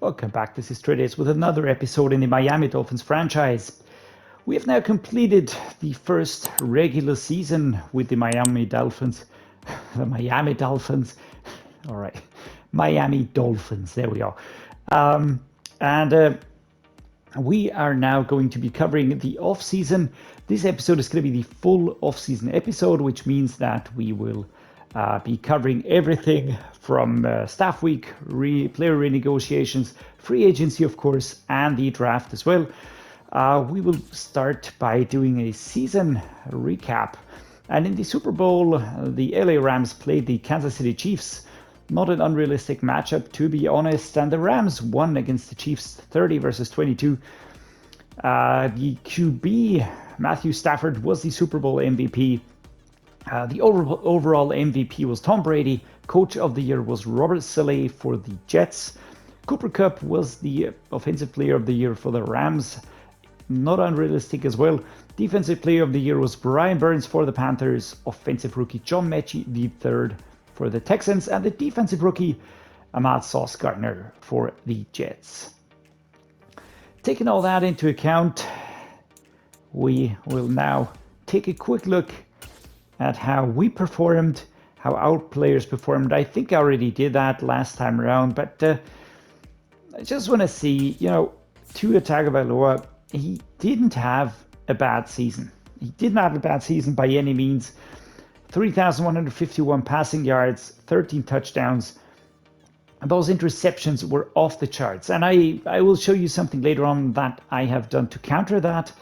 Welcome back, this is Dreddeus with another episode in the Miami Dolphins franchise. We have now completed the first regular season with the Miami Dolphins. The Miami Dolphins. All right, Miami Dolphins, there we are. We are now going to be covering the off-season. This episode is going to be the full off-season episode, which means that we will be covering everything from staff week, player renegotiations, free agency, of course, and the draft as well. We will start by doing a season recap. And in the Super Bowl, the LA Rams played the Kansas City Chiefs. Not an unrealistic matchup, to be honest. And the Rams won against the Chiefs 30-22. The QB, Matthew Stafford, was the Super Bowl MVP. The overall MVP was Tom Brady. Coach of the Year was Robert Saleh for the Jets. Cooper Kupp was the Offensive Player of the Year for the Rams. Not unrealistic as well. Defensive Player of the Year was Brian Burns for the Panthers. Offensive Rookie John Mechie the third for the Texans. And the Defensive Rookie Ahmad Sauce Gardner for the Jets. Taking all that into account, we will now take a quick look at how we performed, how our players performed. I think I already did that last time around, but I just want to see, Tua Tagovailoa, he didn't have a bad season. He didn't have a bad season by any means. 3,151 passing yards, 13 touchdowns. And those interceptions were off the charts. And I will show you something later on that I have done to counter that.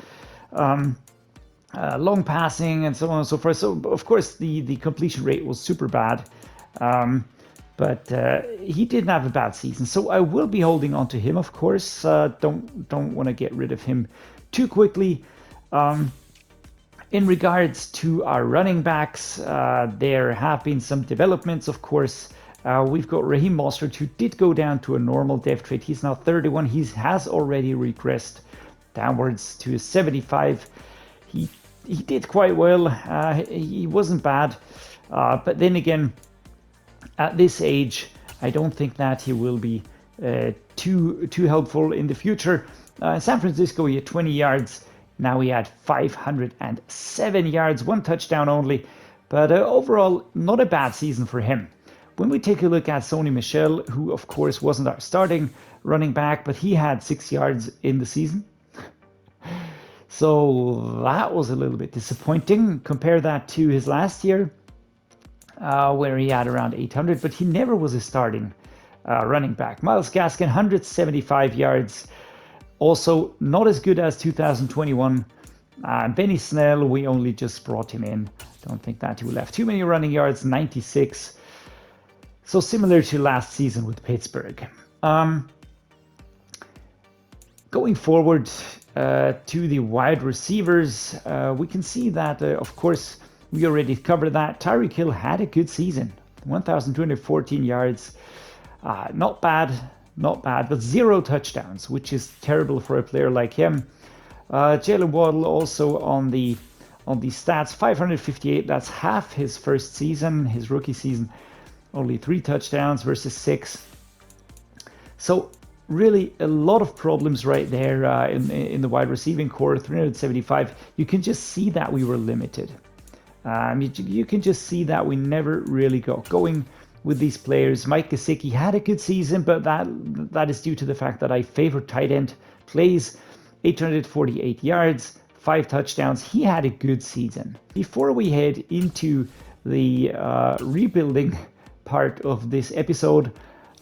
Long passing and so on and so forth. So, of course, the completion rate was super bad. But he didn't have a bad season. So I will be holding on to him, of course. Don't want to get rid of him too quickly. In regards to our running backs, there have been some developments, of course. We've got Raheem Mostert, who did go down to a normal depth rate. He's now 31. He has already regressed downwards to 75. He did quite well. He wasn't bad. But then again, at this age, I don't think that he will be too helpful in the future. San Francisco, he had 20 yards. Now he had 507 yards, one touchdown only. But overall, not a bad season for him. When we take a look at Sony Michel, who of course wasn't our starting running back, but he had 6 yards in the season. So that was a little bit disappointing. Compare that to his last year, where he had around 800, but he never was a starting running back. Myles Gaskin, 175 yards. Also not as good as 2021. Benny Snell, we only just brought him in. Don't think that he will have too many running yards, 96. So similar to last season with Pittsburgh. Going forward to the wide receivers, we can see that, of course, we already covered that. Tyreek Hill had a good season, 1,214 yards. Not bad, but 0 touchdowns, which is terrible for a player like him. Jaylen Waddle also on the stats, 558. That's half his first season, his rookie season. Only 3 touchdowns versus 6. So really a lot of problems right there in the wide receiving core, 375. You can just see that we were limited. You can just see that we never really got going with these players. Mike Gesicki had a good season, but that is due to the fact that I favored tight end plays. 848 yards, 5 touchdowns. He had a good season. Before we head into the rebuilding part of this episode,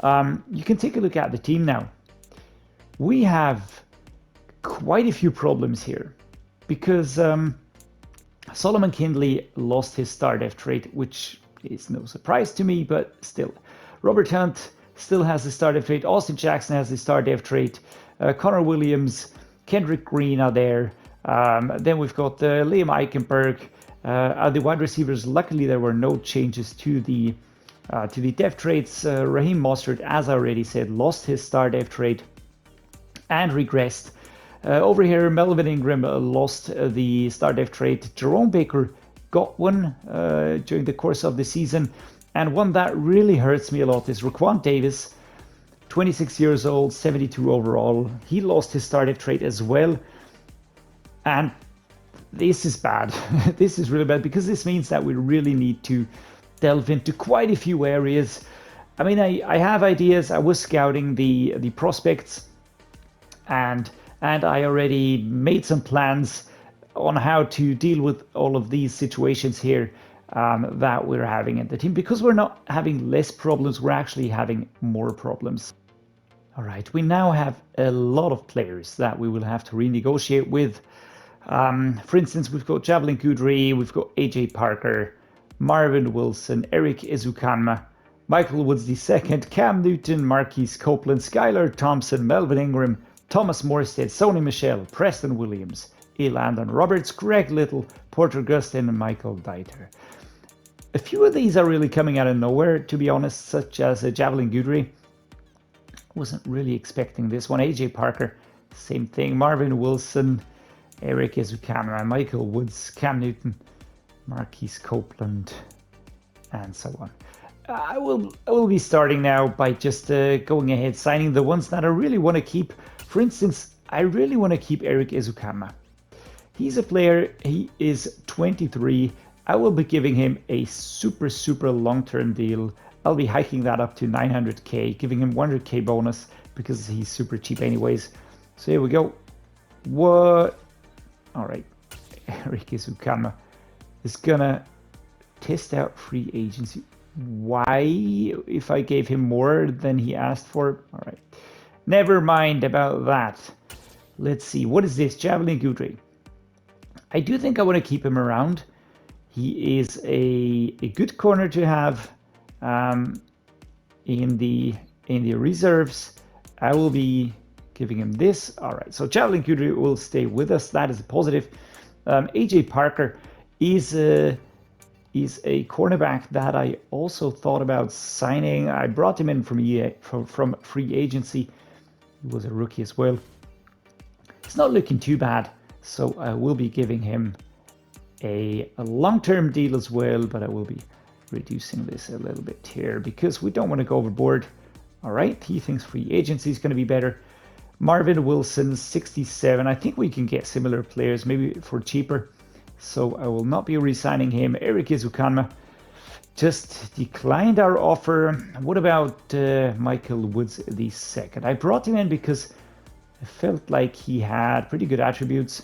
you can take a look at the team now. We have quite a few problems here because Solomon Kindley lost his star depth rate, which is no surprise to me, but still. Robert Hunt still has the star depth rate. Austin Jackson has the star depth rate. Connor Williams, Kendrick Green are there. Then we've got Liam Eichenberg. The wide receivers, luckily there were no changes to the depth rates. Raheem Mostert, as I already said, lost his star depth rate and regressed. Over here, Melvin Ingram lost the star depth rate. Jerome Baker got one during the course of the season. And one that really hurts me a lot is Raekwon Davis, 26 years old, 72 overall. He lost his starting trade as well. And this is bad. This is really bad because this means that we really need to delve into quite a few areas. I mean, I have ideas. I was scouting the prospects, and I already made some plans on how to deal with all of these situations here that we're having in the team. Because we're not having less problems, we're actually having more problems. All right, we now have a lot of players that we will have to renegotiate with. For instance, we've got Jaelan, Goode, we've got AJ Parker, Marvin Wilson, Erik Ezukanma, Michael Woods II, Cam Newton, Marquise Copeland, Skylar Thompson, Melvin Ingram, Thomas Morstead, Sony Michel, Preston Williams, Landon Roberts, Greg Little, Porter Gustin, and Michael Dieter. A few of these are really coming out of nowhere, to be honest, such as Jaelan, Goode. Wasn't really expecting this one. AJ Parker, same thing. Marvin Wilson, Erik Ezukanma, Michael Woods, Cam Newton, Marquise Copeland, and so on. I will be starting now by just going ahead, signing the ones that I really want to keep. For instance, I really want to keep Erik Ezukanma. He's a player, he is 23. I will be giving him a super long-term deal. I'll be hiking that up to 900k, giving him 100k bonus because he's super cheap anyways. So here we go. What? All right, Erik Ezukanma is gonna test out free agency. Why? If I gave him more than he asked for? All right, never mind about that. Let's see, what is this? Jaelan, Goode. I do think I want to keep him around. He is a good corner to have in the reserves. I will be giving him this. All right, so Jaelan Goode will stay with us. That is a positive. AJ Parker is a cornerback that I also thought about signing. I brought him in from free agency. He was a rookie as well. It's not looking too bad, so I will be giving him a long-term deal as well, but I will be reducing this a little bit here because we don't want to go overboard. All right, he thinks free agency is going to be better. Marvin Wilson, 67. I think we can get similar players, maybe for cheaper. So I will not be re-signing him. Erik Ezukanma just declined our offer. What about Michael Woods II? I brought him in because I felt like he had pretty good attributes.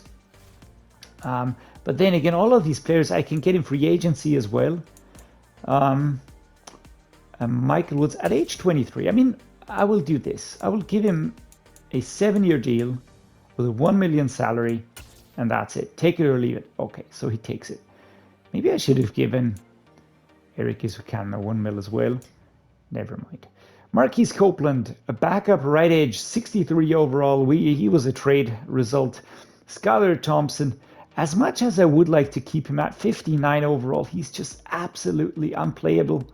But then again, all of these players, I can get in free agency as well. Michael Woods at age 23. I mean, I will do this. I will give him a 7-year deal with a 1 million salary, and that's it. Take it or leave it. Okay, so he takes it. Maybe I should have given Erik Ezukanma 1 mil as well. Never mind. Marquise Copeland, a backup right edge, 63 overall. He was a trade result. Skylar Thompson, as much as I would like to keep him at 59 overall, he's just absolutely unplayable.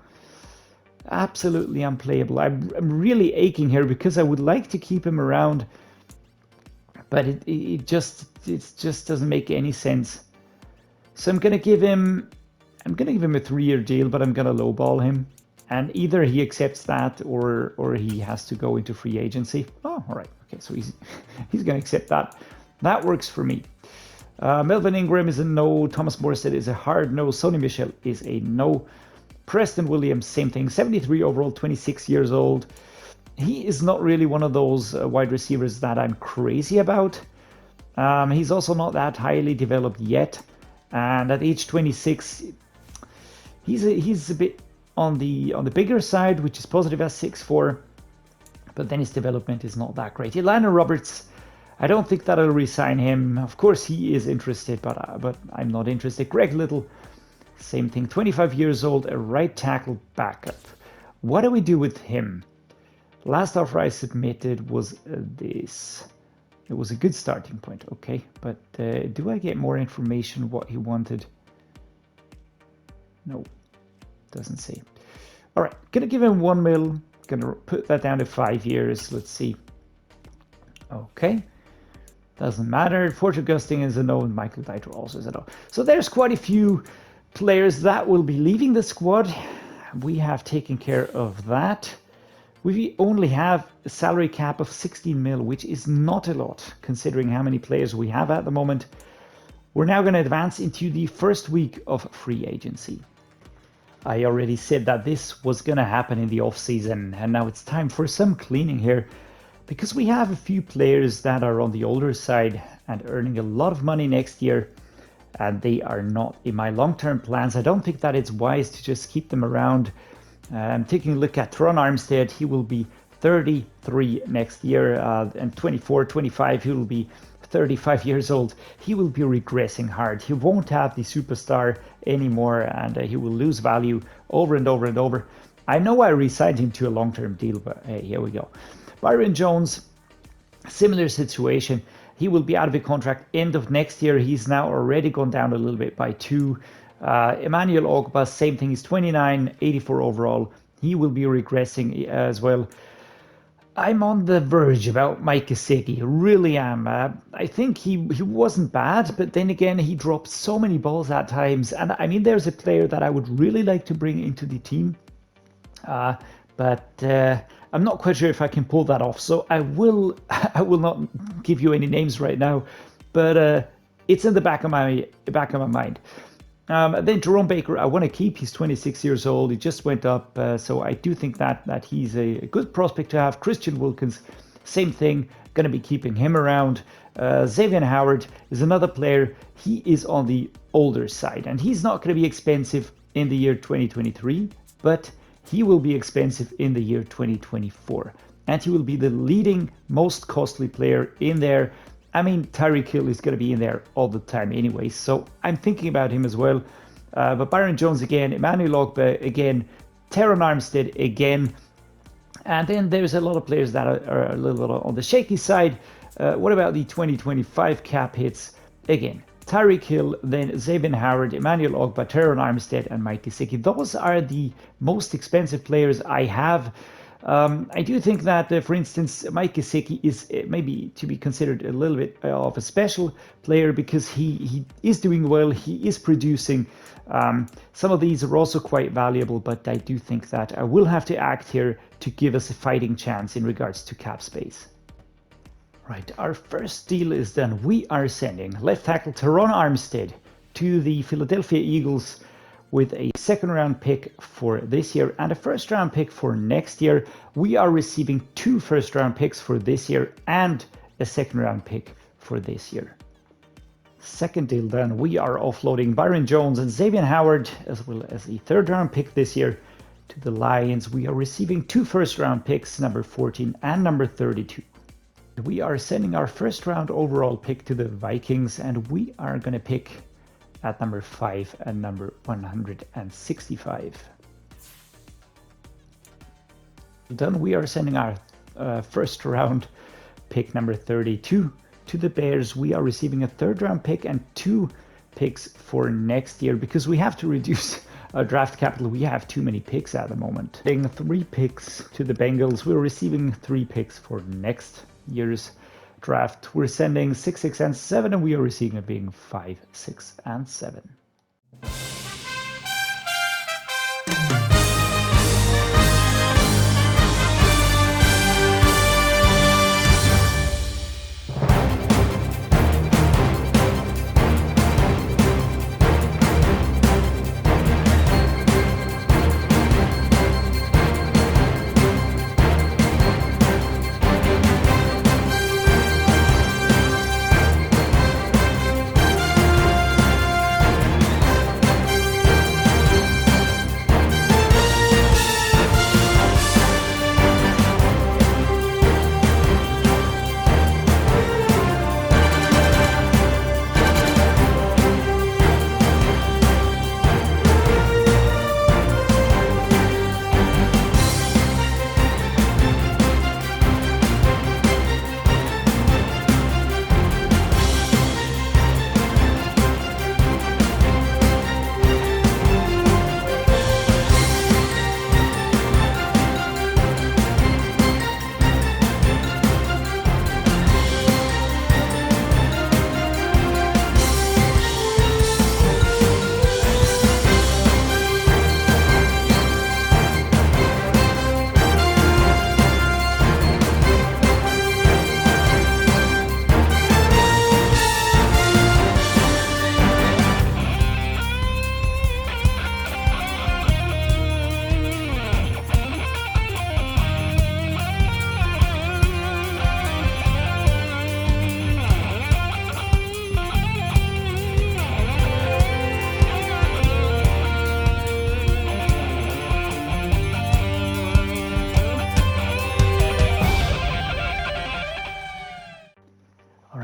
Absolutely unplayable. I'm really aching here because I would like to keep him around, but it just doesn't make any sense. So I'm gonna give him a 3-year deal, but I'm gonna lowball him, and either he accepts that or he has to go into free agency. Oh, all right, okay, so he's gonna accept that. That works for me. Melvin Ingram is a no. Thomas Morstead is a hard no. Sony Michel is a no. Preston Williams, same thing. 73 overall, 26 years old. He is not really one of those wide receivers that I'm crazy about. He's also not that highly developed yet. And at age 26, he's a bit on the bigger side, which is positive as 6'4". But then his development is not that great. Landon Roberts, I don't think that I'll re-sign him. Of course, he is interested, but I'm not interested. Greg Little, same thing. 25 years old, a right tackle backup. What do we do with him? Last offer I submitted was this. It was a good starting point, okay. But do I get more information what he wanted? No, doesn't say. All right, gonna give him 1 mil. Gonna put that down to 5 years. Let's see. Okay. Doesn't matter. Porter Gustin is a no, and Michael Dieter also is a no. So there's quite a few players that will be leaving the squad. We have taken care of that. We only have a salary cap of 16 mil, which is not a lot considering how many players we have at the moment. We're now going to advance into the first week of free agency. I already said that this was going to happen in the offseason, and now it's time for some cleaning here because we have a few players that are on the older side and earning a lot of money next year, and they are not in my long-term plans. I don't think that it's wise to just keep them around. I'm taking a look at Teron Armstead. He will be 33 next year, and 24, 25, he will be 35 years old. He will be regressing hard. He won't have the superstar anymore, and he will lose value over and over and over. I know I re-signed him to a long-term deal, but hey, here we go. Byron Jones, similar situation. He will be out of a contract end of next year. He's now already gone down a little bit by 2. Emmanuel Ogba, same thing. He's 29, 84 overall. He will be regressing as well. I'm on the verge about Mike Gesicki. Really am. I think he wasn't bad, but then again, he dropped so many balls at times. And I mean, there's a player that I would really like to bring into the team. But I'm not quite sure if I can pull that off. So I will not give you any names right now, but it's in the back of my mind. Then Jerome Baker, I want to keep. He's 26 years old. He just went up, so I do think that he's a good prospect to have. Christian Wilkins, same thing. Going to be keeping him around. Xavier Howard is another player. He is on the older side, and he's not going to be expensive in the year 2023, but he will be expensive in the year 2024, and he will be the leading, most costly player in there. I mean, Tyreek Hill is going to be in there all the time anyway, so I'm thinking about him as well. But Byron Jones again, Emmanuel Ogba again, Teron Armstead again, and then there's a lot of players that are a little bit on the shaky side. What about the 2025 cap hits? Again, Tyreek Hill, then Xavier Howard, Emmanuel Ogba, Teron Armstead, and Mike Gesicki. Those are the most expensive players I have. I do think that, for instance, Mike Gesicki is maybe to be considered a little bit of a special player because he is doing well, he is producing. Some of these are also quite valuable, but I do think that I will have to act here to give us a fighting chance in regards to cap space. Right, our first deal is done. We are sending left tackle Teron Armstead to the Philadelphia Eagles with a second-round pick for this year and a first-round pick for next year. We are receiving 2 first-round picks for this year and a second-round pick for this year. Second deal done. We are offloading Byron Jones and Xavier Howard as well as a third-round pick this year to the Lions. We are receiving 2 first-round picks, number 14 and number 32. We are sending our first-round overall pick to the Vikings, and we are going to pick at number 5 and number 165. Then we are sending our first round pick number 32 to the Bears. We are receiving a third round pick and 2 picks for next year because we have to reduce our draft capital. We have too many picks at the moment. Sending 3 picks to the Bengals. We're receiving 3 picks for next year's draft. We're sending 6, 6, and 7, and we are receiving a being 5, 6, and 7.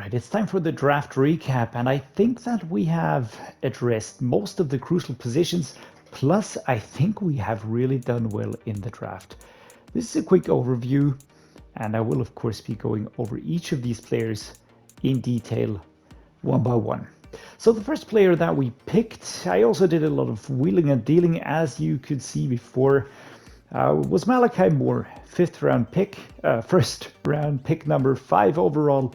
right, it's time for the draft recap, and I think that we have addressed most of the crucial positions, plus I think we have really done well in the draft. This is a quick overview, and I will of course be going over each of these players in detail one by one. So the first player that we picked, I also did a lot of wheeling and dealing, as you could see before, was Malachi Moore, first round pick number 5 overall.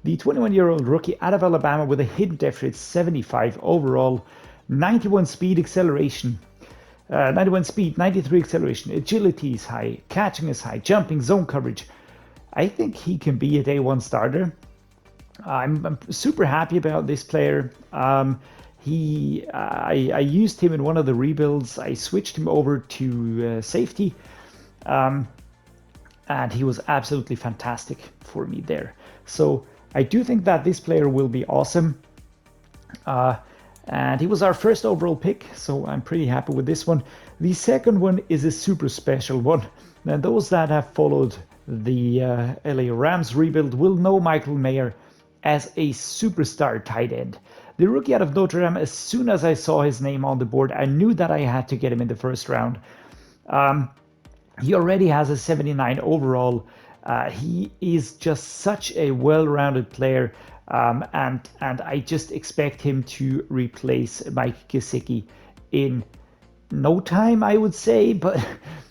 The 21-year-old rookie out of Alabama with a hidden depth rate 75 overall, 91 speed acceleration, 91 speed, 93 acceleration, agility is high, catching is high, jumping, zone coverage. I think he can be a day one starter. I'm super happy about this player. I used him in one of the rebuilds. I switched him over to safety, and he was absolutely fantastic for me there. So I do think that this player will be awesome. And he was our first overall pick, so I'm pretty happy with this one. The second one is a super special one. Now, those that have followed the LA Rams rebuild will know Michael Mayer as a superstar tight end. The rookie out of Notre Dame, as soon as I saw his name on the board, I knew that I had to get him in the first round. He already has a 79 overall. He is just such a well-rounded player, and I just expect him to replace Mike Gesicki in no time, I would say, but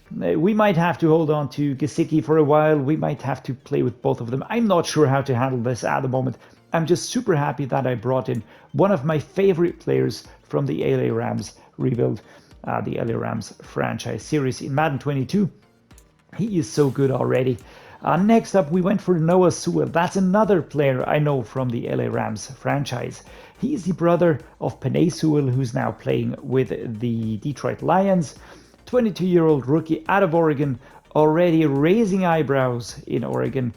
we might have to hold on to Gesicki for a while. We might have to play with both of them. I'm not sure how to handle this at the moment. I'm just super happy that I brought in one of my favorite players from the LA Rams rebuild, the LA Rams franchise series in Madden 22. He is so good already. Next up, we went for Noah Sewell. That's another player I know from the LA Rams franchise. He's the brother of Penei Sewell, who's now playing with the Detroit Lions. 22-year-old rookie out of Oregon, already raising eyebrows in Oregon.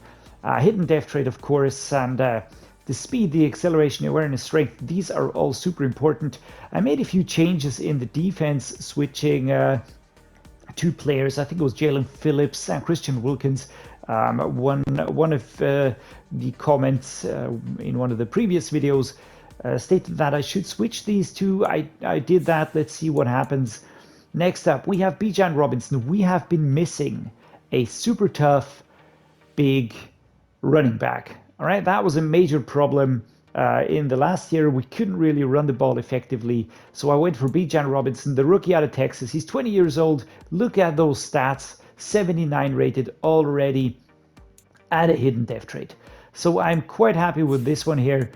Hidden depth rate, of course, and the speed, the acceleration, awareness, strength, these are all super important. I made a few changes in the defense, switching 2 players. I think it was Jaylen Phillips and Christian Wilkins. One of the comments in one of the previous videos stated that I should switch these 2. I did that. Let's see what happens. Next up, we have Bijan Robinson. We have been missing a super tough, big running back. All right, that was a major problem in the last year. We couldn't really run the ball effectively. So I went for Bijan Robinson, the rookie out of Texas. He's 20 years old. Look at those stats. 79 rated already at a hidden depth rate. So I'm quite happy with this one here.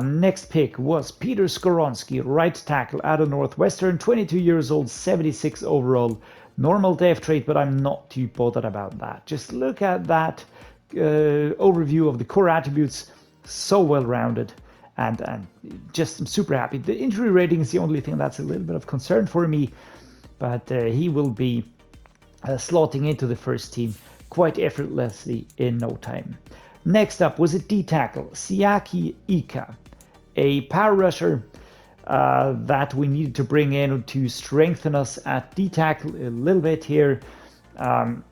Next pick was Peter Skoronski, right tackle out of Northwestern, 22 years old, 76 overall. Normal depth rate, but I'm not too bothered about that. Just look at that overview of the core attributes. So well-rounded, and just I'm super happy. The injury rating is the only thing that's a little bit of concern for me, but he will be slotting into the first team quite effortlessly in no time. Next up was a D-tackle, Siaki Ika, a power rusher that we needed to bring in to strengthen us at D-tackle a little bit here.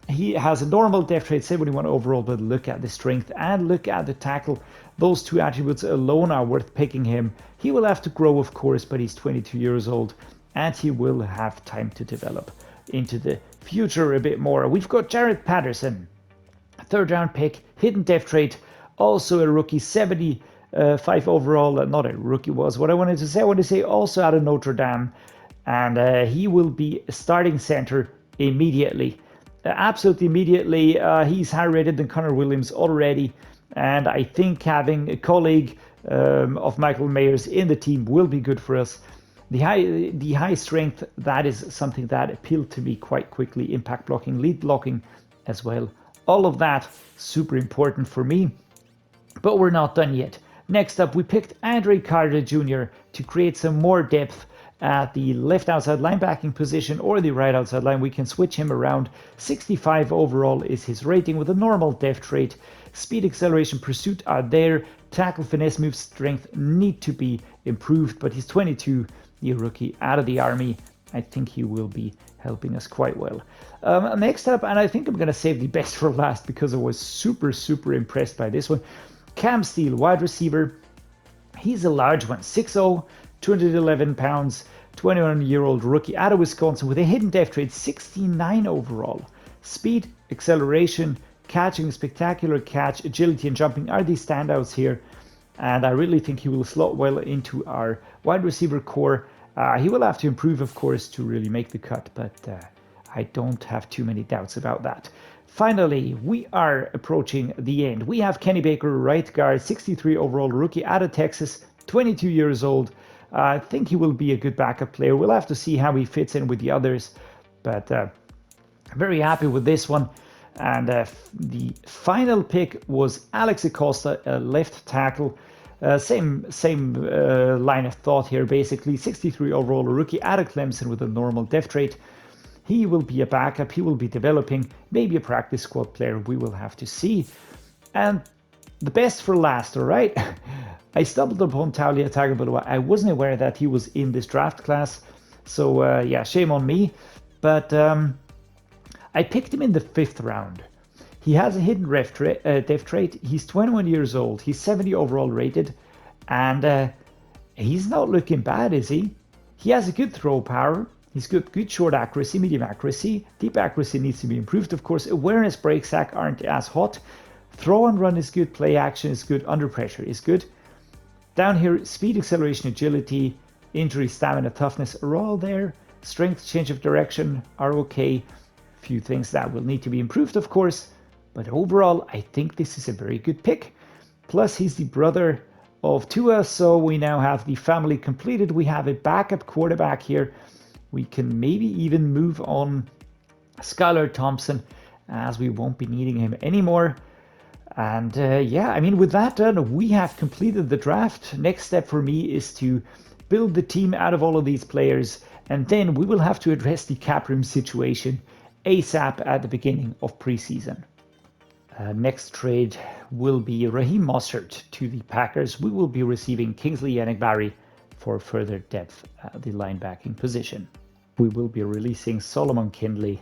He has a normal depth rate, 71 overall, but look at the strength and look at the tackle. Those 2 attributes alone are worth picking him. He will have to grow, of course, but he's 22 years old, and he will have time to develop into the future a bit more. We've got Jared Patterson, 3rd round pick, hidden depth rate, also a rookie, 75 overall. Not a rookie was what I wanted to say. I want to say also out of Notre Dame, and he will be a starting center immediately. Absolutely immediately. He's higher rated than Connor Williams already, and I think having a colleague of Michael Mayer's in the team will be good for us. The high strength, that is something that appealed to me quite quickly. Impact blocking, lead blocking as well. All of that super important for me, but we're not done yet. Next up, we picked Andre Carter Jr. to create some more depth at the left outside linebacking position or the right outside line. We can switch him around. 65 overall is his rating with a normal depth rate. Speed, acceleration, pursuit are there. Tackle, finesse, move, strength need to be improved, but he's 22, the rookie out of the Army. I think he will be helping us quite well. Next up, and I think I'm going to save the best for last because I was super impressed by this one. Cam Steele, wide receiver. He's a large one, 6'0", 211 pounds, 21-year-old rookie out of Wisconsin with a hidden depth rate, 69 overall. Speed, acceleration, catching, spectacular catch, agility, and jumping are the standouts here. And I really think he will slot well into our wide receiver core. He will have to improve, of course, to really make the cut, but I don't have too many doubts about that. Finally, we are approaching the end. We have Kenny Baker, right guard, 63 overall rookie out of Texas, 22 years old. I think he will be a good backup player. We'll have to see how he fits in with the others, but very happy with this one. And the final pick was Alex Acosta, a left tackle. Same line of thought here, basically. 63 overall rookie out of Clemson with a normal depth rate. He will be a backup. He will be developing, maybe a practice squad player. We will have to see. And the best for last, all right? I stumbled upon Taulia Tagovailoa. I wasn't aware that he was in this draft class. So yeah, shame on me. But I picked him in the 5th round. He has a hidden depth trait. He's 21 years old. He's 70 overall rated. And he's not looking bad, is he? He has a good throw power. He's good short accuracy, medium accuracy. Deep accuracy needs to be improved, of course. Awareness, break, sack aren't as hot. Throw and run is good. Play action is good. Under pressure is good. Down here, speed, acceleration, agility, injury, stamina, toughness are all there. Strength, change of direction are okay. Few things that will need to be improved, of course. But overall, I think this is a very good pick. Plus, he's the brother of Tua, so we now have the family completed. We have a backup quarterback here. We can maybe even move on Skylar Thompson, as we won't be needing him anymore. And yeah, I mean, with that done, we have completed the draft. Next step for me is to build the team out of all of these players, and then we will have to address the cap room situation ASAP at the beginning of preseason. Next trade will be Raheem Mostert to the Packers. We will be receiving Kingsley Enicbarry for further depth at the linebacking position. We will be releasing Solomon Kindley.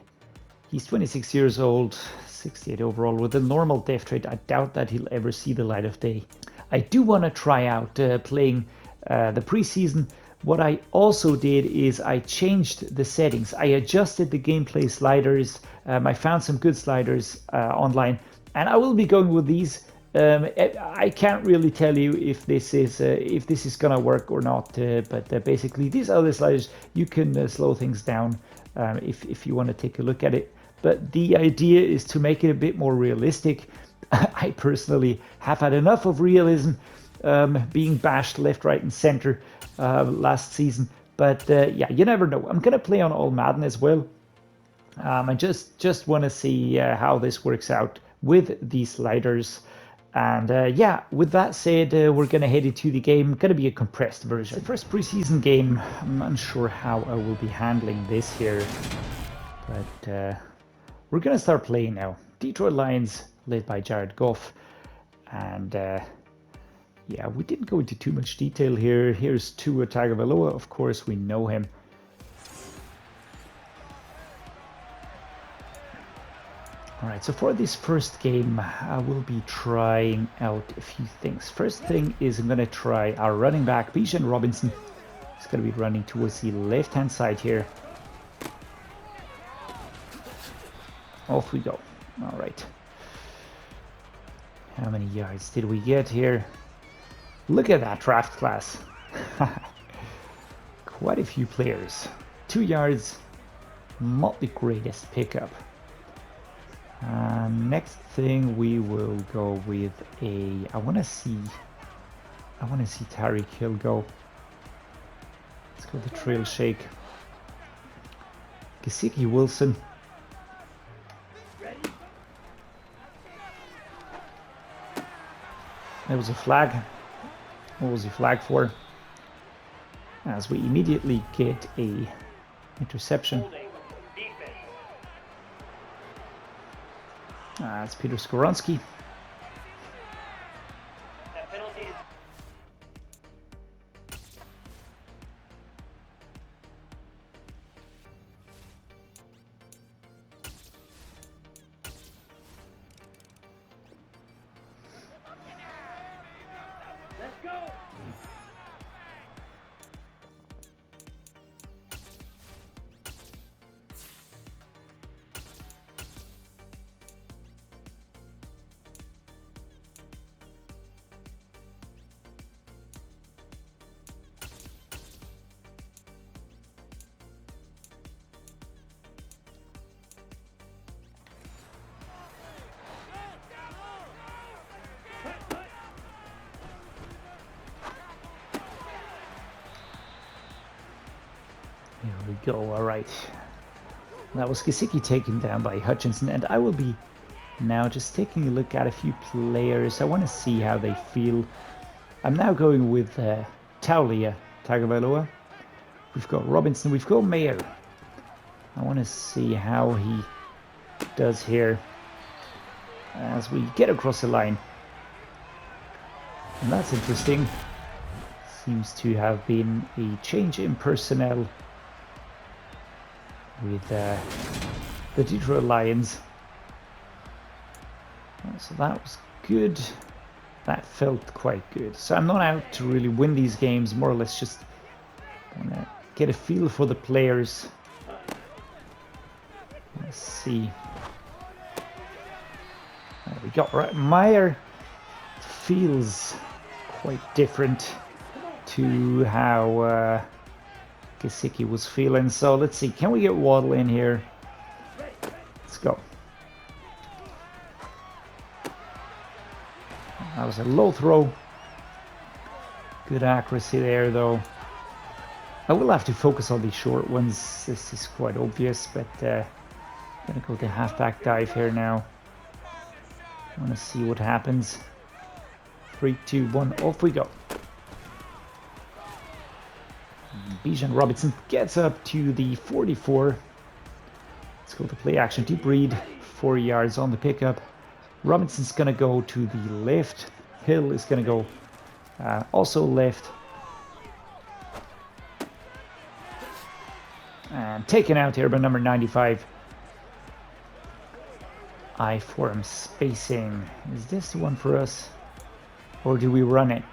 He's 26 years old, 68 overall with a normal depth trait. I doubt that he'll ever see the light of day. I do want to try out playing the preseason. What I also did is I changed the settings. I adjusted the gameplay sliders. I found some good sliders online, and I will be going with these. I can't really tell you if this is gonna work or not, but basically these are the sliders. You can slow things down if you want to take a look at it. But the idea is to make it a bit more realistic. I personally have had enough of realism being bashed left, right, and center last season. But yeah, you never know. I'm gonna play on all Madden as well. I just want to see how this works out with these sliders. And yeah, with that said, we're going to head into the game. Going to be a compressed version. The first preseason game, I'm unsure how I will be handling this here. But we're going to start playing now. Detroit Lions, led by Jared Goff. And yeah, we didn't go into too much detail here. Here's Tua Tagovailoa. Of course, we know him. All right, so for this first game, I will be trying out a few things. First thing is I'm going to try our running back, Bijan Robinson. He's going to be running towards the left-hand side here. Off we go. All right. How many yards did we get here? Look at that draft class. Quite a few players. 2 yards, not the greatest pickup. Next thing we will go with I want to see Tyreek Hill go. Let's go the trail shake. Gesicki Wilson. There was a flag. What was the flag for? As we immediately get a interception. It's Peter Skoronski. Here we go, alright. That was Gesicki taken down by Hutchinson, and I will be now just taking a look at a few players. I want to see how they feel. I'm now going with Taulia, Tagovailoa. We've got Robinson, we've got Mayer. I want to see how he does here as we get across the line. And that's interesting. Seems to have been a change in personnel with the Detroit Lions. So that was good. That felt quite good. So I'm not out to really win these games, more or less just want to get a feel for the players. Let's see. There we go. Right, Meyer feels quite different to how Gesicki was feeling. So let's see, can we get Waddle in here? Let's go. That was a low throw. Good accuracy there though. I will have to focus on these short ones. This is quite obvious, but gonna go to halfback dive here now. I want to see what happens. 3, 2, 1, off we go. Bijan Robinson gets up to the 44. Let's go to play action. Deep read, 4 yards on the pickup. Robinson's going to go to the left. Hill is going to go also left. And taken out here by number 95. I-form spacing. Is this the one for us? Or do we run it?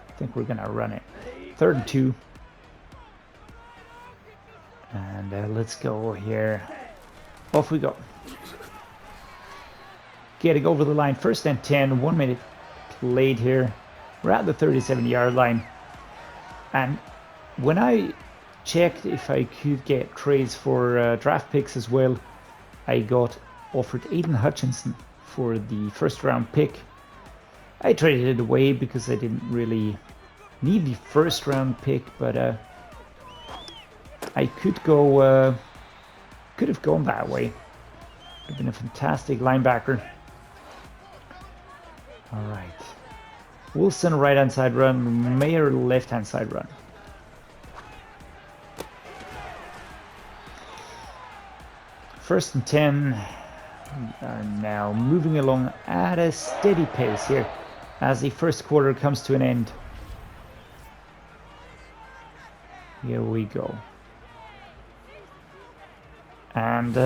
I think we're going to run it. 3rd and 2. And let's go here. Off we go. Getting over the line. 1st and 10. 1 minute played here. We're at the 37-yard line. And when I checked if I could get trades for draft picks as well, I got offered Aiden Hutchinson for the 1st round pick. I traded it away because I didn't really need the 1st round pick, but I could go, could have gone that way. Would have been a fantastic linebacker. All right. Wilson right hand side run, Mayer left hand side run. First and 10. We are now moving along at a steady pace here as the 1st quarter comes to an end. Here we go. And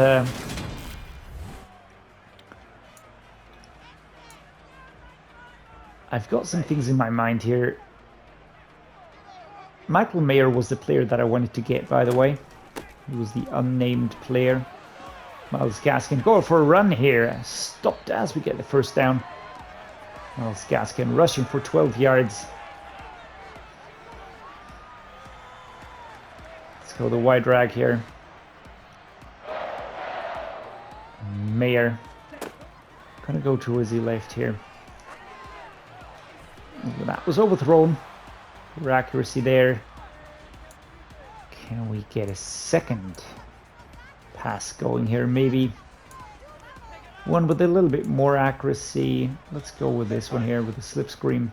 I've got some things in my mind here. Michael Mayer was the player that I wanted to get, by the way. He was the unnamed player. Myles Gaskin going for a run here. Stopped as we get the 1st down. Myles Gaskin rushing for 12 yards. Let's go the wide drag here. Mayer gonna go towards the left here. That was overthrown. Poor accuracy there. Can we get a 2nd pass going here? Maybe one with a little bit more accuracy. Let's go with this one here with the slip screen.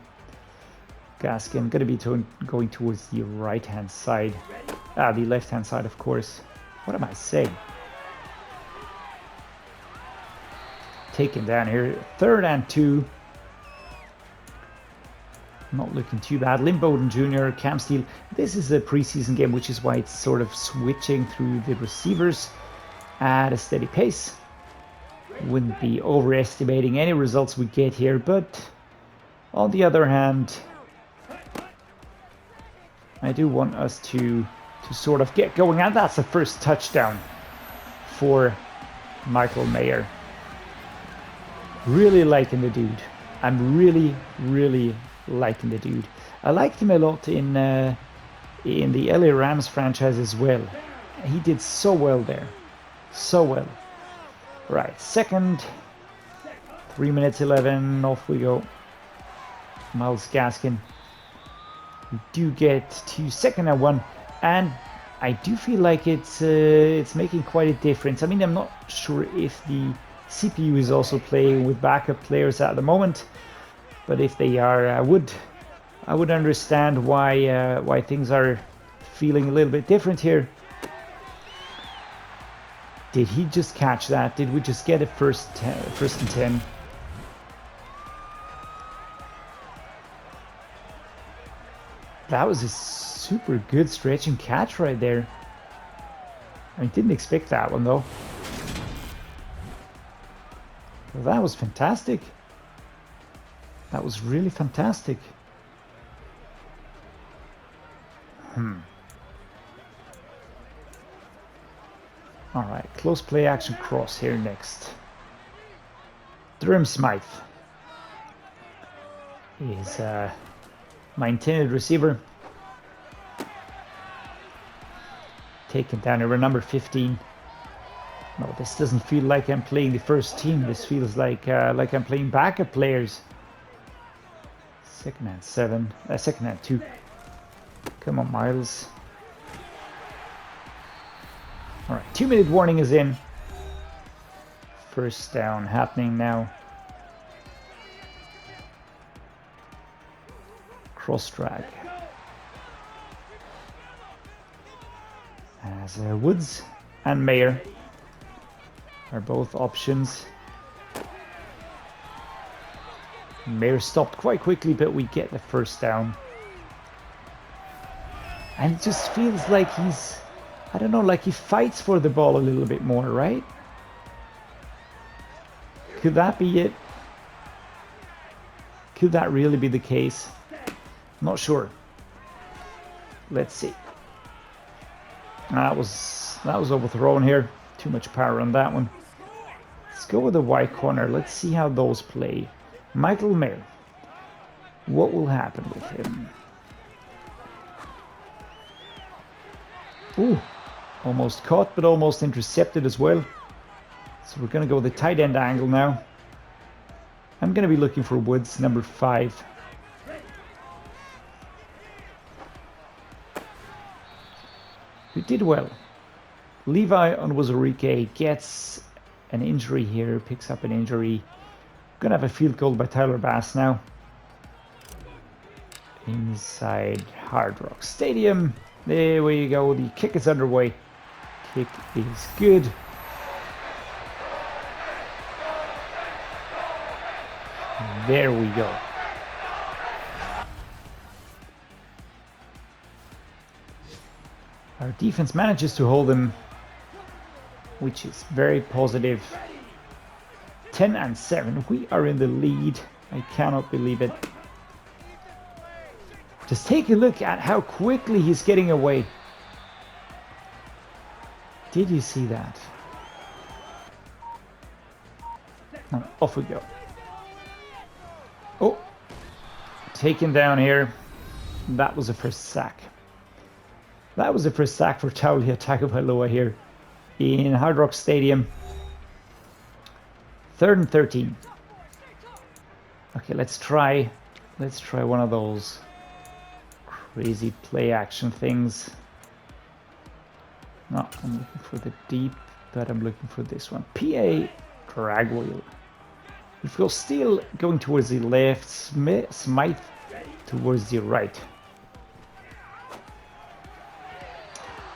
Gaskin gonna be going towards the right hand side. The left hand side, of course. What am I saying? Taken down here. 3rd and 2. Not looking too bad. Lynn Bowden Jr., Cam Steele. This is a preseason game, which is why it's sort of switching through the receivers at a steady pace. Wouldn't be overestimating any results we get here, but On the other hand, I do want us to sort of get going, and that's the first touchdown for Michael Mayer. Really liking the dude. I'm really, really liking the dude. I liked him a lot in the LA Rams franchise as well. He did so well there. So well. Right, second. 3 minutes 11, off we go. Myles Gaskin. We do get to 2nd and 1, and I do feel like it's making quite a difference. I mean, I'm not sure if the CPU is also playing with backup players at the moment, but if they are, I would understand why things are feeling a little bit different here. Did he just catch that? Did we just get a first and 10? That was a super good stretch and catch right there. I didn't expect that one though. Well, that was fantastic. That was really fantastic. All right, close play action cross here next. Durham Smythe is my intended receiver. Taken down over number 15. No, this doesn't feel like I'm playing the first team. This feels like I'm playing backup players. 2nd and 7. 2nd and 2. Come on, Myles. All right, 2-minute warning is in. First down happening now. Cross drag. As Woods and Mayer are both options. Mayer stopped quite quickly, but we get the first down. And it just feels like he's, I don't know, like he fights for the ball a little bit more, right? Could that be it? Could that really be the case? Not sure. Let's see. That was overthrown here. Too much power on that one. Let's go with the wide corner. Let's see how those play. Michael Mayer. What will happen with him? Ooh, almost caught, but almost intercepted as well. So we're going to go with the tight end angle now. I'm going to be looking for Woods, number 5. We did well. Levi on Wazorike gets an injury here, picks up an injury. Gonna have a field goal by Tyler Bass now. Inside Hard Rock Stadium. There we go. The kick is underway. Kick is good. There we go. Our defense manages to hold them, which is very positive. 10 and 7. We are in the lead. I cannot believe it. Just take a look at how quickly he's getting away. Did you see that? And off we go. Oh, taken down here. That was the first sack. That was the first sack for Taulia Tagovailoa here in Hard Rock Stadium. 3rd and 13. Okay, let's try one of those crazy play action things. No, I'm looking for the deep, but I'm looking for this one. PA drag wheel. We've got Steele going towards the left, Smythe towards the right.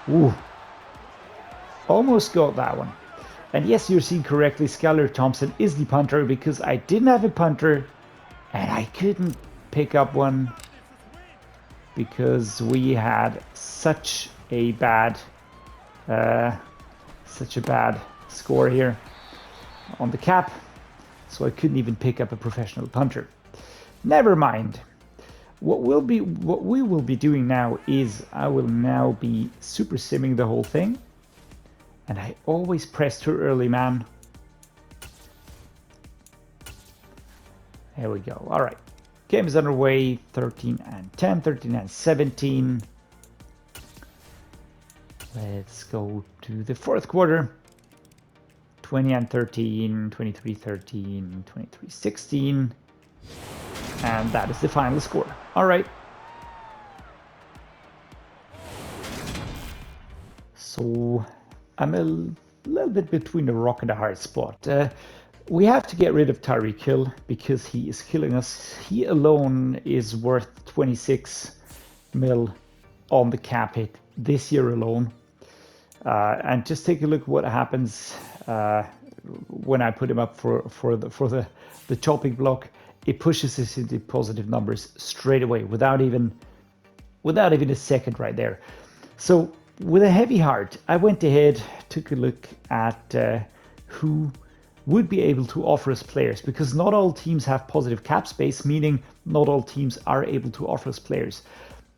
Ooh, almost got that one. And yes, you're seeing correctly, Skylar Thompson is the punter because I didn't have a punter and I couldn't pick up one because we had such a bad score here on the cap, so I couldn't even pick up a professional punter. Never mind. What we will be doing now is I will now be super simming the whole thing. And I always press too early, man. There we go. All right. Game is underway. 13 and 10, 13 and 17. Let's go to the fourth quarter. 20 and 13, 23, 13, 23, 16. And that is the final score. All right. So I'm a little bit between a rock and a hard spot. We have to get rid of Tyreek Hill because he is killing us. He alone is worth 26 mil on the cap hit this year alone. And just take a look at what happens when I put him up for the chopping block. It pushes us into positive numbers straight away without even a second right there. So with a heavy heart, I went ahead, took a look at who would be able to offer us players, because not all teams have positive cap space, meaning not all teams are able to offer us players.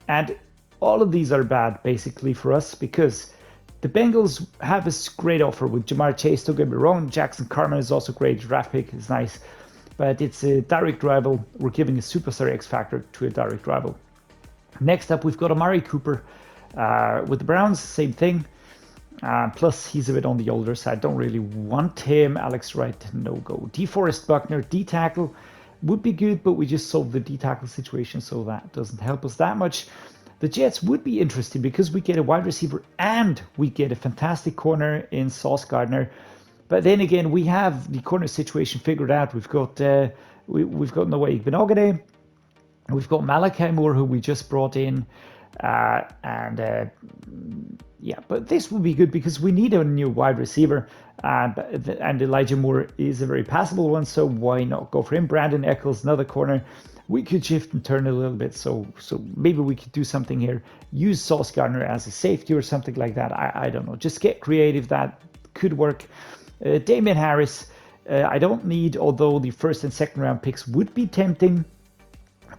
And all of these are bad basically for us, because the Bengals have a great offer with Jamarr Chase, don't get me wrong. Jackson Carman is also great, draft pick is nice, but it's a direct rival. We're giving a superstar X factor to a direct rival. Next up, we've got Amari Cooper with the Browns, same thing. Plus, he's a bit on the older side. Don't really want him. Alex Wright, no go. DeForest Buckner, D-tackle would be good, but we just solved the D-tackle situation, so that doesn't help us that much. The Jets would be interesting because we get a wide receiver and we get a fantastic corner in Sauce Gardner. But then again, we have the corner situation figured out. We've got we've got Oweh Benogade. We've got Malachi Moore, who we just brought in. Yeah, but this will be good because we need a new wide receiver, and Elijah Moore is a very passable one, so why not go for him? Brandon Eccles, another corner. We could shift and turn a little bit, so maybe we could do something here. Use Sauce Gardner as a safety or something like that. I don't know. Just get creative. That could work. Damian Harris, I don't need, although the first and second round picks would be tempting,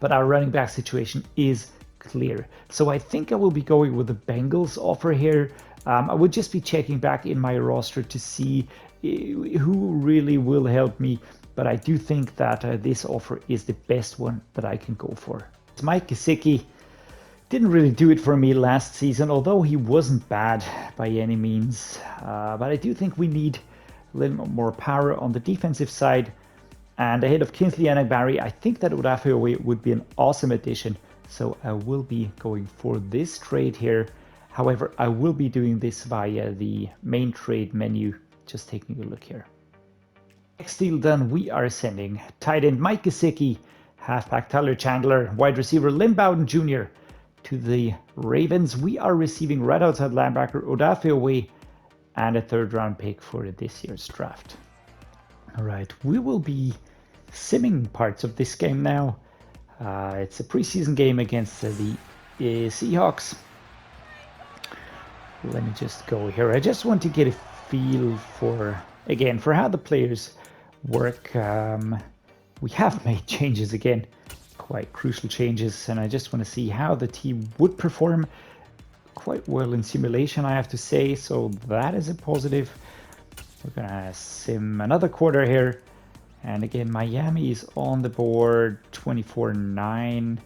but our running back situation is clear. So I think I will be going with the Bengals offer here. I would just be checking back in my roster to see who really will help me, but I do think that this offer is the best one that I can go for. Mike Gesicki didn't really do it for me last season, although he wasn't bad by any means, but I do think we need a little more power on the defensive side. And ahead of Kinsley Enagbari, I think that Odafe would be an awesome addition. So I will be going for this trade here. However, I will be doing this via the main trade menu. Just taking a look here. Next deal done, we are sending tight end Mike Gesicki, halfback Tyler Chandler, wide receiver Lynn Bowden Jr. to the Ravens. We are receiving right outside linebacker Odafe and a third round pick for this year's draft. All right, we will be simming parts of this game now. It's a preseason game against the Seahawks. Let me just go here. I just want to get a feel for how the players work. We have made changes again, quite crucial changes, and I just want to see how the team would perform. Quite well in simulation, I have to say, so that is a positive. We're gonna sim another quarter here. And again, Miami is on the board, 24-9.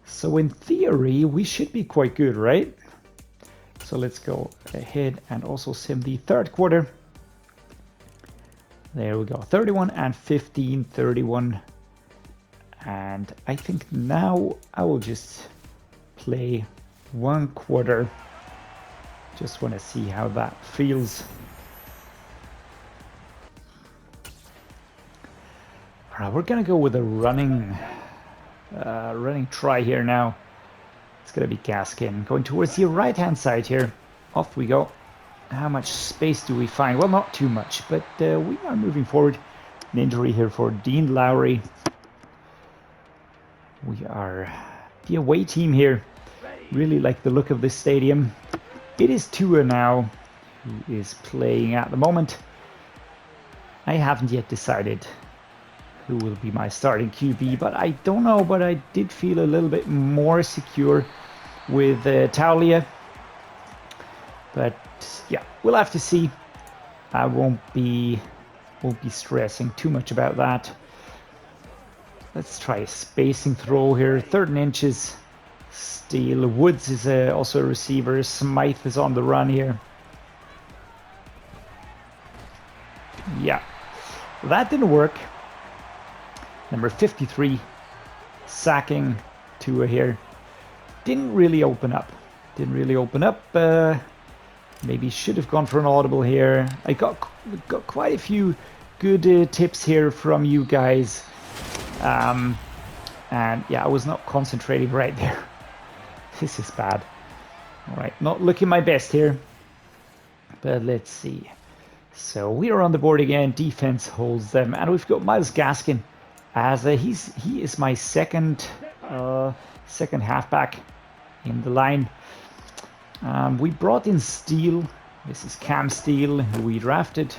So in theory, we should be quite good, right? So let's go ahead and also sim the third quarter. There we go, 31 and 15, 31. And I think now I will just play one quarter. Just want to see how that feels. All right, we're gonna go with a running try here now. It's gonna be Gaskin going towards the right-hand side here. Off we go. How much space do we find? Well, not too much, but we are moving forward. An injury here for Dean Lowry. We are the away team here. Really like the look of this stadium. It is Tua now who is playing at the moment. I haven't yet decided who will be my starting QB, but I don't know, but I did feel a little bit more secure with Taulia. But yeah, we'll have to see. I won't be stressing too much about that. Let's try a spacing throw here, 3rd and inches. Steele. Woods is also a receiver. Smythe is on the run here. Yeah, that didn't work. Number 53, sacking Tua here. Didn't really open up. Maybe should have gone for an audible here. I got quite a few good tips here from you guys. And yeah, I was not concentrating right there. This is bad. All right, not looking my best here. But let's see. So we are on the board again. Defense holds them, and we've got Myles Gaskin as he is my second halfback in the line. We brought in Steele. This is Cam Steele, who we drafted.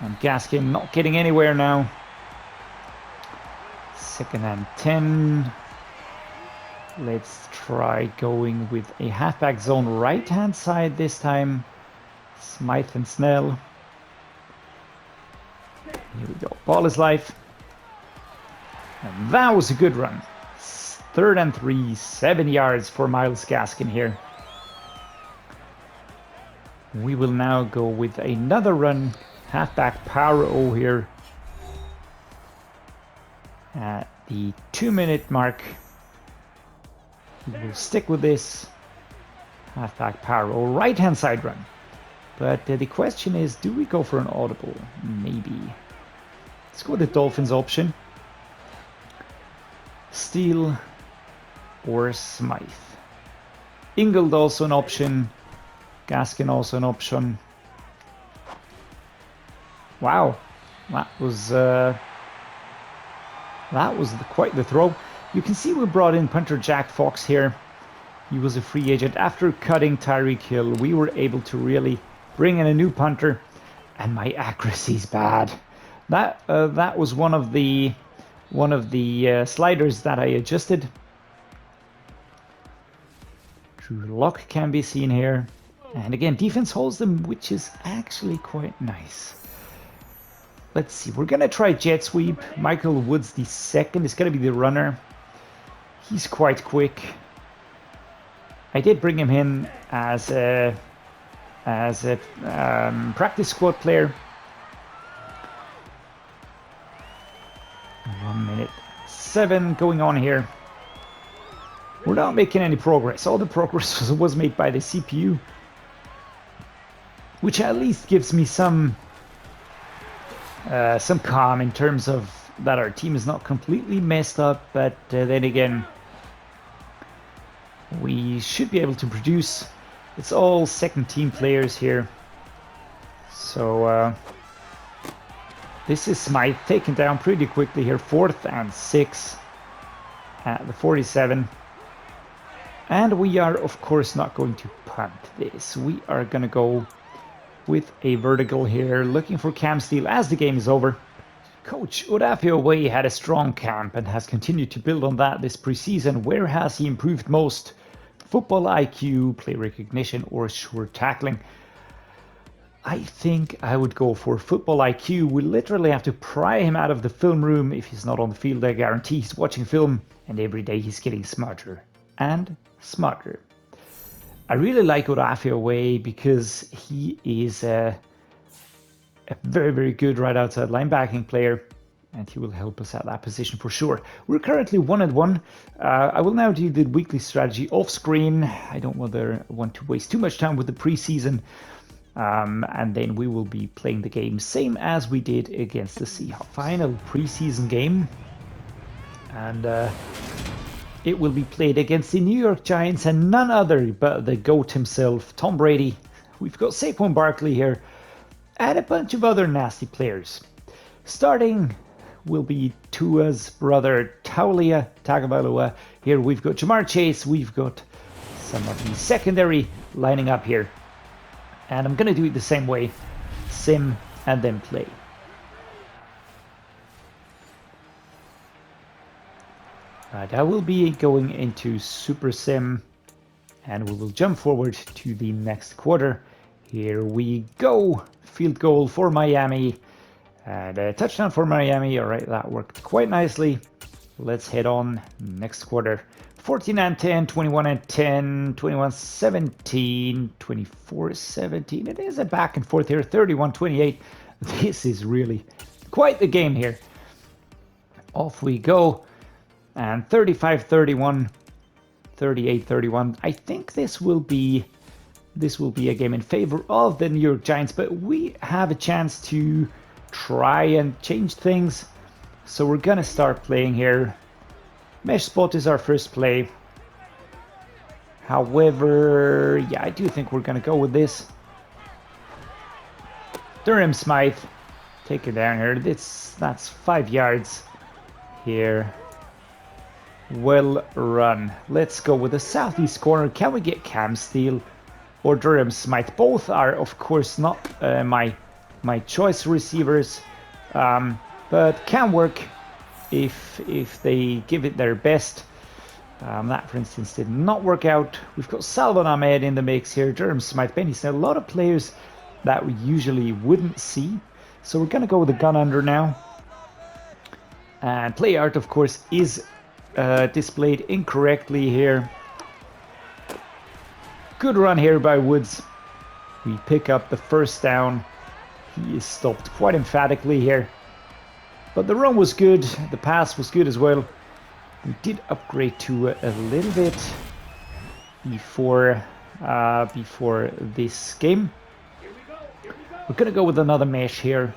And Gaskin not getting anywhere now. 2nd and 10. Let's try going with a halfback zone right-hand side this time. Smythe and Snell. Here we go. Ball is live. And that was a good run. 3rd and 3, 7 yards for Myles Gaskin here. We will now go with another run. Halfback power O here. At the 2-minute mark. We will stick with this. Halfback power O, right-hand side run. But the question is, do we go for an audible? Maybe. Let's go with the Dolphins option. Steele or Smythe. Ingold also an option. Gaskin also an option. Wow, that was quite the throw. You can see we brought in punter Jack Fox here. He was a free agent. After cutting Tyreek Hill, we were able to really bring in a new punter, and my accuracy's bad. That was one of the sliders that I adjusted. True lock can be seen here, and again defense holds them, which is actually quite nice. Let's see, we're gonna try jet sweep. Michael Woods the second is gonna be the runner. He's quite quick. I did bring him in as a practice squad player. 1:07 going on here. We're not making any progress. All the progress was made by the CPU, which at least gives me some calm in terms of that our team is not completely messed up. But then again, we should be able to produce. It's all second team players here. So this is Smythe taken down pretty quickly here. 4th and 6 at the 47. And we are, of course, not going to punt this. We are going to go with a vertical here, looking for Cam Steele as the game is over. Coach Odafe Oweh had a strong camp and has continued to build on that this preseason. Where has he improved most? Football IQ, play recognition, or sure tackling? I think I would go for football IQ. We literally have to pry him out of the film room. If he's not on the field, I guarantee he's watching film, and every day he's getting smarter and smarter. I really like Odafe Oweh because he is a very, very good right outside linebacking player, and he will help us at that position for sure. We're currently 1-1. I will now do the weekly strategy off screen. I don't want to waste too much time with the preseason. And then we will be playing the game same as we did against the Seahawks. Final preseason game. And it will be played against the New York Giants and none other but the GOAT himself, Tom Brady. We've got Saquon Barkley here and a bunch of other nasty players. Starting will be Tua's brother, Taulia Tagovailoa. Here we've got Jamarr Chase. We've got some of the secondary lining up here. And I'm going to do it the same way. Sim and then play. That will be going into Super Sim, and we will jump forward to the next quarter. Here we go. Field goal for Miami, and a touchdown for Miami. All right, that worked quite nicely. Let's head on next quarter. 14-10, 21-10, 21-17, 24-17. It is a back and forth here. 31-28. This is really quite the game here. Off we go. And 35-31, 38-31. I think this will be a game in favor of the New York Giants, but we have a chance to try and change things. So we're gonna start playing here. Mesh spot is our first play. However, yeah, I do think we're gonna go with this. Durham Smythe, take it down here. That's 5 yards here. Well run. Let's go with the southeast corner. Can we get Cam Steele or Durham Smythe? Both are, of course, not my choice receivers, but can work if they give it their best. That, for instance, did not work out. We've got Salvon Ahmed in the mix here. Durham Smythe, Benny Snell, a lot of players that we usually wouldn't see. So we're going to go with the gun under now. And play art, of course, is displayed incorrectly here. Good run here by Woods. We pick up the first down. He is stopped quite emphatically here. But the run was good. The pass was good as well. We did upgrade to a little bit before this game. We're going to go with another mesh here.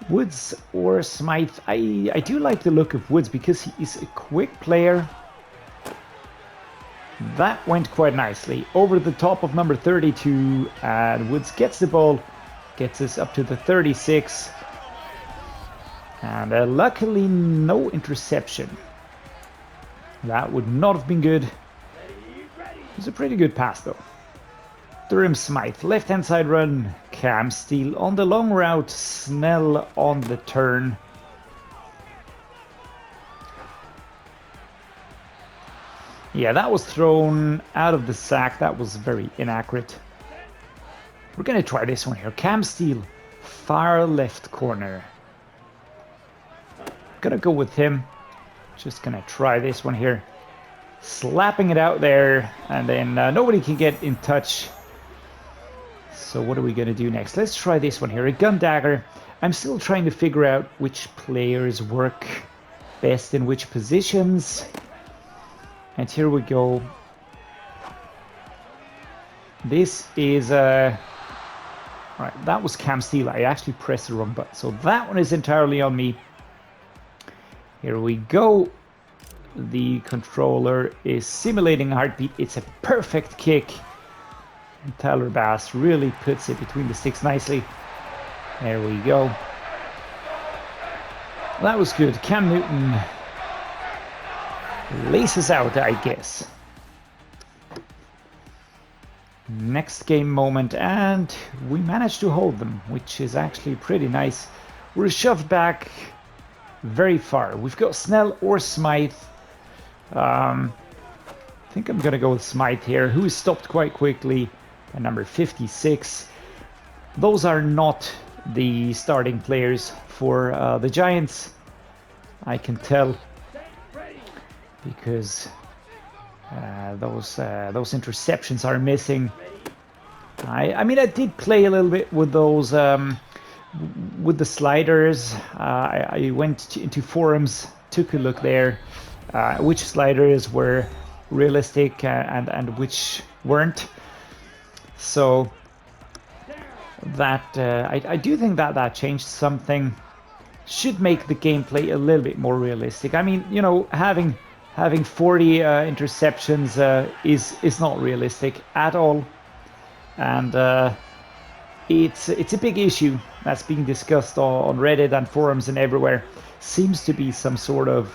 Woods or Smythe. I do like the look of Woods because he is a quick player. That went quite nicely. Over the top of number 32, and Woods gets the ball, gets us up to the 36. And luckily no interception. That would not have been good. It was a pretty good pass though. Durham Smythe, left-hand side run. Cam Steele on the long route. Snell on the turn. Yeah, that was thrown out of the sack. That was very inaccurate. We're going to try this one here. Cam Steele, far left corner. Gonna go with him. Just gonna try this one here. Slapping it out there, and then nobody can get in touch. So what are we gonna do next? Let's try this one here. A gun dagger. I'm still trying to figure out which players work best in which positions. And here we go. This is Alright, that was Cam Steele. I actually pressed the wrong button. So that one is entirely on me. Here we go. The controller is simulating a heartbeat. It's a perfect kick. And Tyler Bass really puts it between the sticks nicely. There we go. That was good. Cam Newton laces out, I guess. Next game moment, and we managed to hold them, which is actually pretty nice. We're shoved back very far. We've got Snell or Smythe. I think I'm gonna go with Smythe here, who is stopped quite quickly by number 56. Those are not the starting players for the Giants. I can tell because those interceptions are missing. I mean, I did play a little bit with those with the sliders. I went into forums, took a look there, which sliders were realistic and which weren't. So that I do think that changed something. Should make the gameplay a little bit more realistic. I mean, you know, having 40 interceptions is not realistic at all, and it's a big issue that's being discussed on Reddit and forums and everywhere. Seems to be some sort of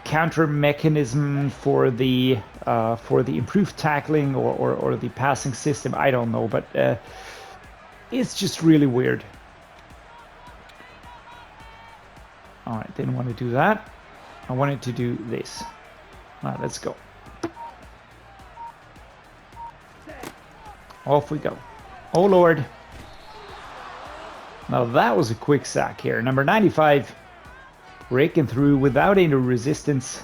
counter mechanism for the improved tackling or the passing system. I don't know, but it's just really weird. All right, didn't want to do that. I wanted to do this. All right, let's go. Off we go. Oh, Lord. Now that was a quick sack here. Number 95. Breaking through without any resistance.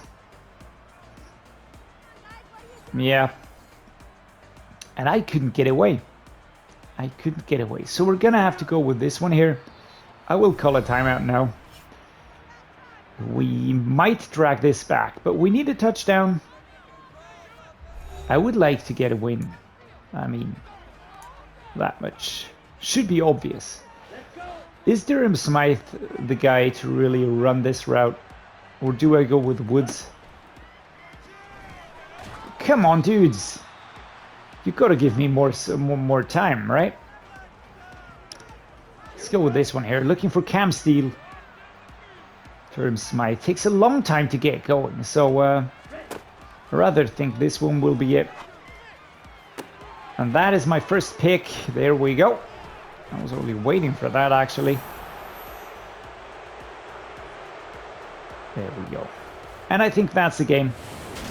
Yeah. And I couldn't get away. I couldn't get away. So we're going to have to go with this one here. I will call a timeout now. We might drag this back, but we need a touchdown. I would like to get a win. I mean, that much should be obvious. Is Durham Smythe the guy to really run this route? Or do I go with Woods? Come on, dudes. You gotta give me more time, right? Let's go with this one here. Looking for Cam Steele. Durham Smythe takes a long time to get going, so I rather think this one will be it. And that is my first pick. There we go. I was only waiting for that, actually. There we go. And I think that's the game.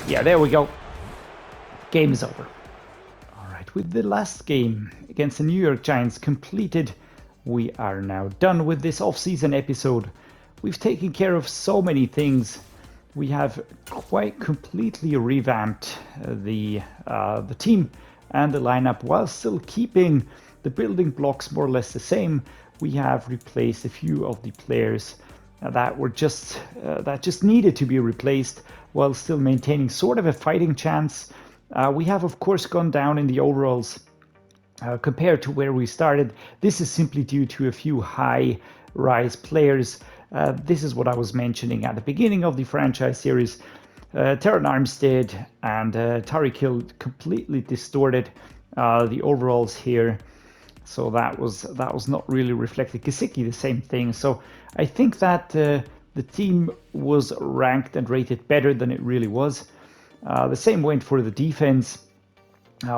Yeah, there we go. Game is over. All right, with the last game against the New York Giants completed, we are now done with this off-season episode. We've taken care of so many things. We have quite completely revamped the team and the lineup while still keeping the building blocks more or less the same. We have replaced a few of the players that were just needed to be replaced while still maintaining sort of a fighting chance. We have of course gone down in the overalls compared to where we started. This is simply due to a few high rise players. This is what I was mentioning at the beginning of the franchise series. Terran Armstead and Tyreek Hill completely distorted the overalls here, so that was not really reflected. Gesicki the same thing. So I think that the team was ranked and rated better than it really was. The same went for the defense.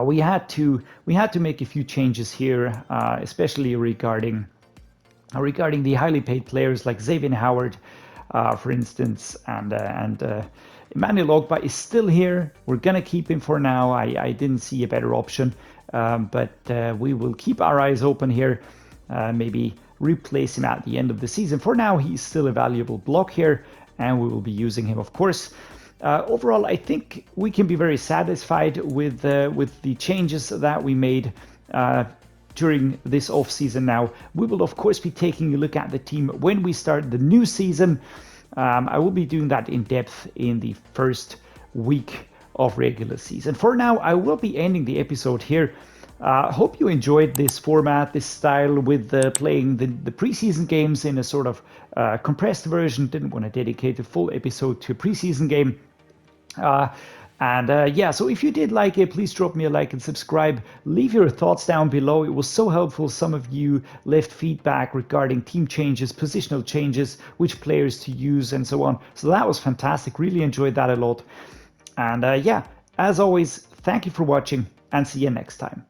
We had to make a few changes here, especially regarding the highly paid players like Xavier Howard, for instance, and Emmanuel Ogbah is still here. We're gonna keep him for now. I didn't see a better option, but we will keep our eyes open here. Maybe replace him at the end of the season. For now, he's still a valuable block here, and we will be using him, of course. Overall, I think we can be very satisfied with the changes that we made during this off season. Now we will of course be taking a look at the team when we start the new season. I will be doing that in depth in the first week of regular season. For now, I will be ending the episode here. Hope you enjoyed this format, this style with playing the preseason games in a sort of compressed version. Didn't want to dedicate a full episode to a preseason game. Yeah, so if you did like it, please drop me a like and subscribe. Leave your thoughts down below. It was so helpful. Some of you left feedback regarding team changes, positional changes, which players to use, and so on. So that was fantastic. Really enjoyed that a lot. And yeah, as always, thank you for watching and see you next time.